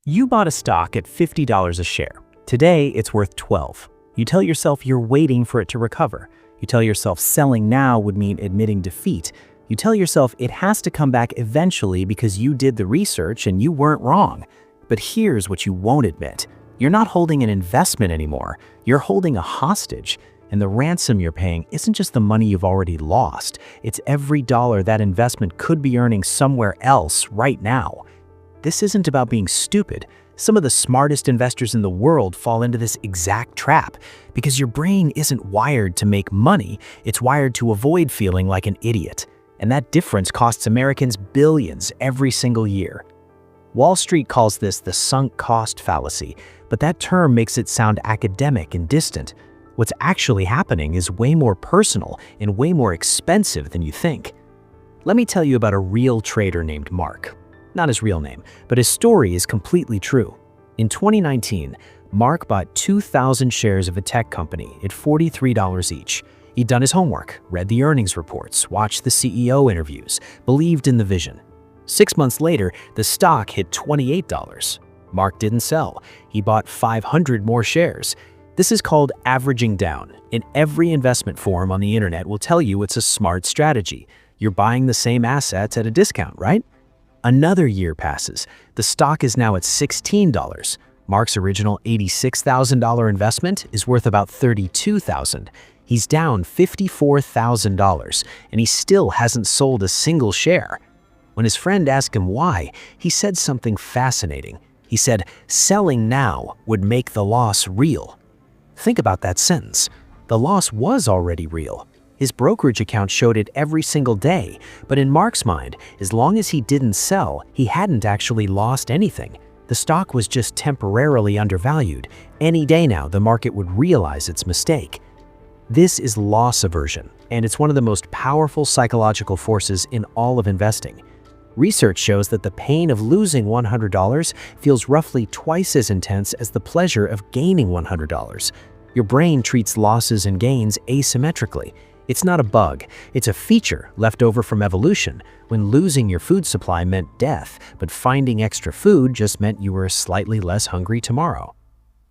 You bought a stock at $50 a share. Today, it's worth $12. You tell yourself you're waiting for it to recover. You tell yourself selling now would mean admitting defeat. You tell yourself it has to come back eventually because you did the research and you weren't wrong. But here's what you won't admit. You're not holding an investment anymore. You're holding a hostage. And the ransom you're paying isn't just the money you've already lost. It's every dollar that investment could be earning somewhere else right now. This isn't about being stupid. Some of the smartest investors in the world fall into this exact trap because your brain isn't wired to make money, it's wired to avoid feeling like an idiot. And that difference costs Americans billions every single year. Wall Street calls this the sunk cost fallacy, but that term makes it sound academic and distant. What's actually happening is way more personal and way more expensive than you think. Let me tell you about a real trader named Mark. Not his real name, but his story is completely true. In 2019, Mark bought 2,000 shares of a tech company at $43 each. He'd done his homework, read the earnings reports, watched the CEO interviews, believed in the vision. 6 months later, the stock hit $28. Mark didn't sell. He bought 500 more shares. This is called averaging down, and every investment forum on the internet will tell you it's a smart strategy. You're buying the same assets at a discount, right? Another year passes. The stock is now at $16. Mark's original $86,000 investment is worth about $32,000. He's down $54,000, and he still hasn't sold a single share. When his friend asked him why, he said something fascinating. He said, "Selling now would make the loss real." Think about that sentence. The loss was already real. His brokerage account showed it every single day, but in Mark's mind, as long as he didn't sell, he hadn't actually lost anything. The stock was just temporarily undervalued. Any day now, the market would realize its mistake. This is loss aversion, and it's one of the most powerful psychological forces in all of investing. Research shows that the pain of losing $100 feels roughly twice as intense as the pleasure of gaining $100. Your brain treats losses and gains asymmetrically. It's not a bug, it's a feature left over from evolution, when losing your food supply meant death, but finding extra food just meant you were slightly less hungry tomorrow.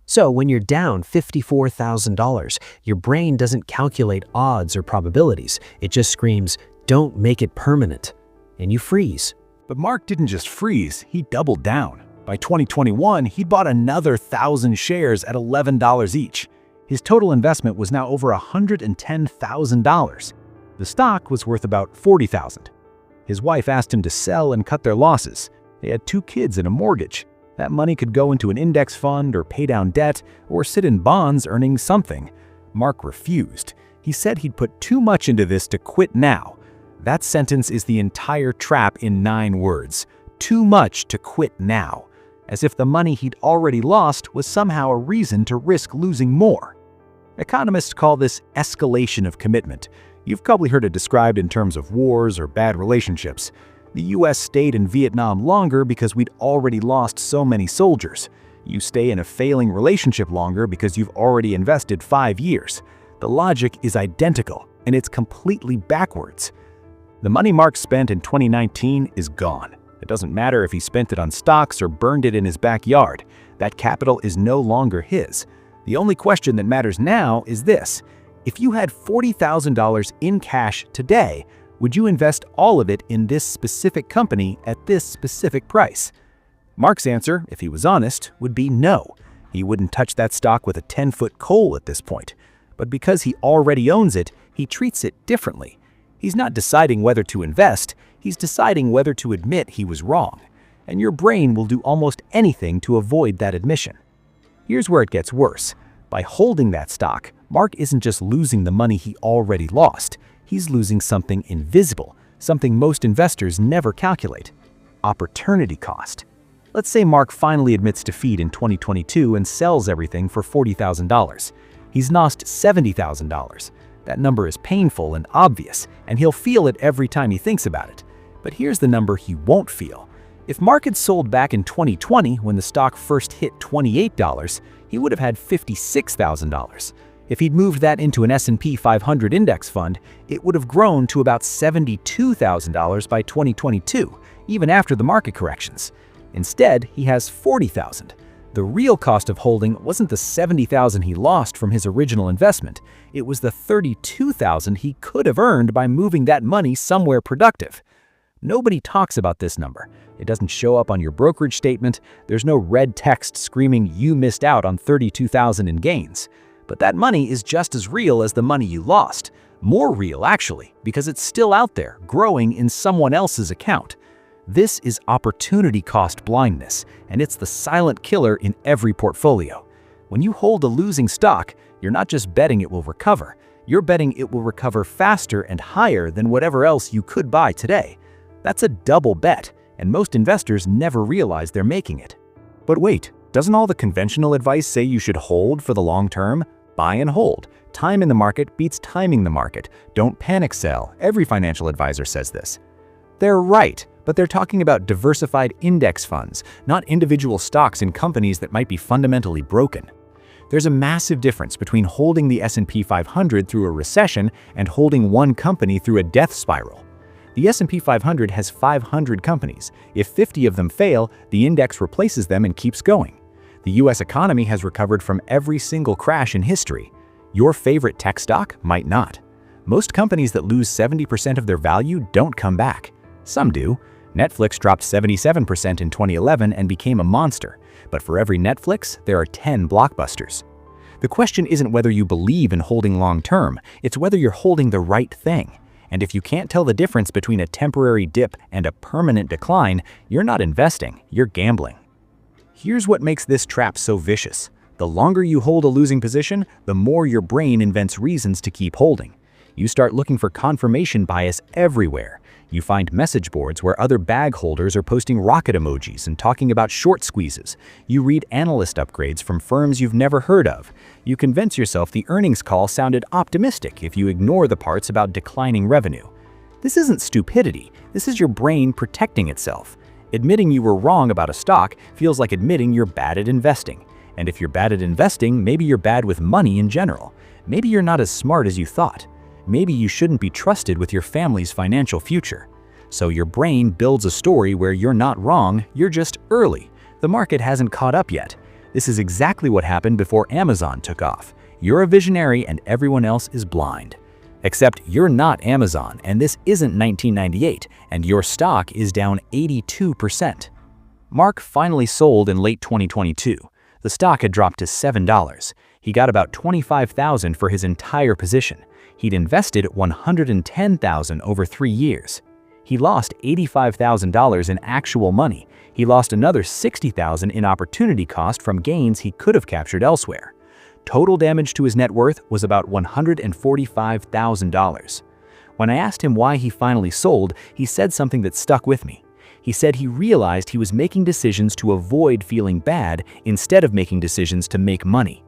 So when you're down $54,000, your brain doesn't calculate odds or probabilities. It just screams, "Don't make it permanent," and you freeze. But Mark didn't just freeze, he doubled down. By 2021, he'd bought another 1,000 shares at $11 each. His total investment was now over $110,000. The stock was worth about $40,000. His wife asked him to sell and cut their losses. They had 2 kids and a mortgage. That money could go into an index fund or pay down debt or sit in bonds earning something. Mark refused. He said he'd put too much into this to quit now. That sentence is the entire trap in 9 words. Too much to quit now. As if the money he'd already lost was somehow a reason to risk losing more. Economists call this escalation of commitment. You've probably heard it described in terms of wars or bad relationships. The US stayed in Vietnam longer because we'd already lost so many soldiers. You stay in a failing relationship longer because you've already invested 5 years. The logic is identical, and it's completely backwards. The money Mark spent in 2019 is gone. It doesn't matter if he spent it on stocks or burned it in his backyard. That capital is no longer his. The only question that matters now is this: if you had $40,000 in cash today, would you invest all of it in this specific company at this specific price? Mark's answer, if he was honest, would be no. He wouldn't touch that stock with a 10-foot pole at this point. But because he already owns it, he treats it differently. He's not deciding whether to invest, he's deciding whether to admit he was wrong. And your brain will do almost anything to avoid that admission. Here's where it gets worse. By holding that stock, Mark isn't just losing the money he already lost. He's losing something invisible, something most investors never calculate: opportunity cost. Let's say Mark finally admits defeat in 2022 and sells everything for $40,000. He's lost $70,000. That number is painful and obvious, and he'll feel it every time he thinks about it. But here's the number he won't feel. If Mark had sold back in 2020 when the stock first hit $28, he would have had $56,000. If he'd moved that into an S&P 500 index fund, it would have grown to about $72,000 by 2022, even after the market corrections. Instead, he has $40,000. The real cost of holding wasn't the $70,000 he lost from his original investment. It was the $32,000 he could have earned by moving that money somewhere productive. Nobody talks about this number. It doesn't show up on your brokerage statement. There's no red text screaming you missed out on $32,000 in gains. But that money is just as real as the money you lost. More real, actually, because it's still out there, growing in someone else's account. This is opportunity cost blindness, and it's the silent killer in every portfolio. When you hold a losing stock, you're not just betting it will recover. You're betting it will recover faster and higher than whatever else you could buy today. That's a double bet, and most investors never realize they're making it. But wait, doesn't all the conventional advice say you should hold for the long term? Buy and hold. Time in the market beats timing the market. Don't panic sell. Every financial advisor says this. They're right, but they're talking about diversified index funds, not individual stocks in companies that might be fundamentally broken. There's a massive difference between holding the S&P 500 through a recession and holding one company through a death spiral. The S&P 500 has 500 companies. If 50 of them fail, the index replaces them and keeps going. The US economy has recovered from every single crash in history. Your favorite tech stock might not. Most companies that lose 70% of their value don't come back. Some do. Netflix dropped 77% in 2011 and became a monster. But for every Netflix, there are 10 blockbusters. The question isn't whether you believe in holding long-term, it's whether you're holding the right thing. And if you can't tell the difference between a temporary dip and a permanent decline, you're not investing, you're gambling. Here's what makes this trap so vicious. The longer you hold a losing position, the more your brain invents reasons to keep holding. You start looking for confirmation bias everywhere. You find message boards where other bag holders are posting rocket emojis and talking about short squeezes. You read analyst upgrades from firms you've never heard of. You convince yourself the earnings call sounded optimistic if you ignore the parts about declining revenue. This isn't stupidity. This is your brain protecting itself. Admitting you were wrong about a stock feels like admitting you're bad at investing. And if you're bad at investing, maybe you're bad with money in general. Maybe you're not as smart as you thought. Maybe you shouldn't be trusted with your family's financial future. So your brain builds a story where you're not wrong, you're just early. The market hasn't caught up yet. This is exactly what happened before Amazon took off. You're a visionary and everyone else is blind. Except you're not Amazon, and this isn't 1998, and your stock is down 82%. Mark finally sold in late 2022. The stock had dropped to $7. He got about $25,000 for his entire position. He'd invested $110,000 over 3 years. He lost $85,000 in actual money. He lost another $60,000 in opportunity cost from gains he could have captured elsewhere. Total damage to his net worth was about $145,000. When I asked him why he finally sold, he said something that stuck with me. He said he realized he was making decisions to avoid feeling bad instead of making decisions to make money.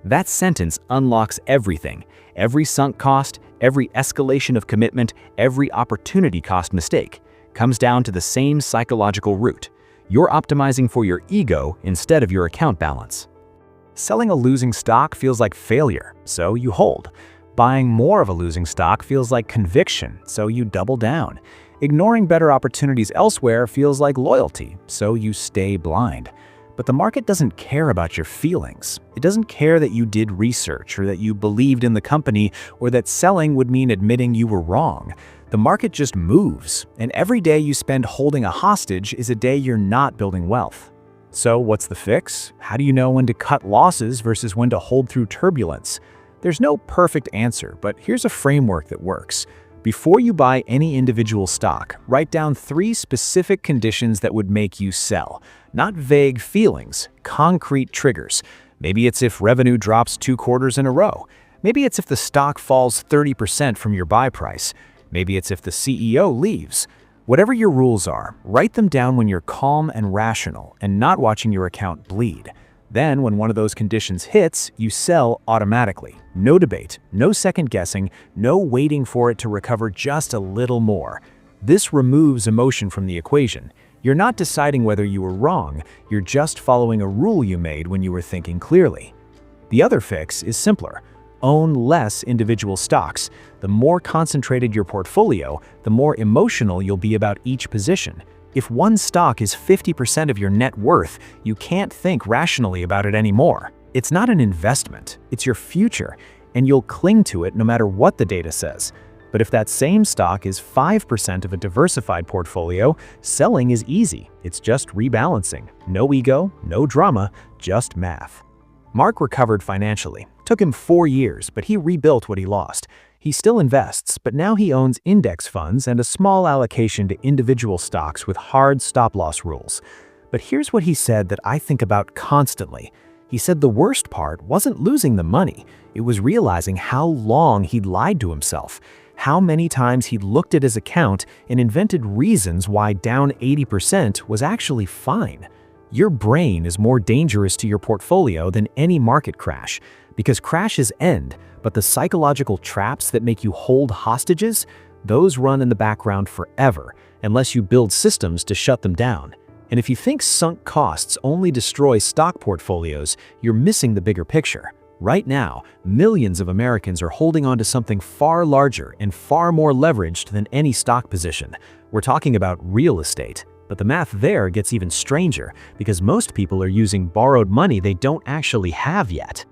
That sentence unlocks everything. Every sunk cost, every escalation of commitment, every opportunity cost mistake comes down to the same psychological root. You're optimizing for your ego instead of your account balance. Selling a losing stock feels like failure, so you hold. Buying more of a losing stock feels like conviction, so you double down. Ignoring better opportunities elsewhere feels like loyalty, so you stay blind. But the market doesn't care about your feelings. It doesn't care that you did research or that you believed in the company or that selling would mean admitting you were wrong. The market just moves, and every day you spend holding a hostage is a day you're not building wealth. So what's the fix? How do you know when to cut losses versus when to hold through turbulence? There's no perfect answer, but here's a framework that works. Before you buy any individual stock, write down 3 specific conditions that would make you sell. Not vague feelings, concrete triggers. Maybe it's if revenue drops 2 quarters in a row. Maybe it's if the stock falls 30% from your buy price. Maybe it's if the CEO leaves. Whatever your rules are, write them down when you're calm and rational and not watching your account bleed. Then, when one of those conditions hits, you sell automatically. No debate, no second guessing, no waiting for it to recover just a little more. This removes emotion from the equation. You're not deciding whether you were wrong, you're just following a rule you made when you were thinking clearly. The other fix is simpler. Own less individual stocks. The more concentrated your portfolio, the more emotional you'll be about each position. If one stock is 50% of your net worth, you can't think rationally about it anymore. It's not an investment, it's your future, and you'll cling to it no matter what the data says. But if that same stock is 5% of a diversified portfolio, selling is easy. It's just rebalancing. No ego, no drama, just math. Mark recovered financially. Took him 4 years, but he rebuilt what he lost. He still invests, but now he owns index funds and a small allocation to individual stocks with hard stop-loss rules. But here's what he said that I think about constantly. He said the worst part wasn't losing the money. It was realizing how long he'd lied to himself. How many times he'd looked at his account and invented reasons why down 80% was actually fine. Your brain is more dangerous to your portfolio than any market crash, because crashes end, but the psychological traps that make you hold hostages, those run in the background forever, unless you build systems to shut them down. And if you think sunk costs only destroy stock portfolios, you're missing the bigger picture. Right now, millions of Americans are holding on to something far larger and far more leveraged than any stock position. We're talking about real estate. But the math there gets even stranger because most people are using borrowed money they don't actually have yet.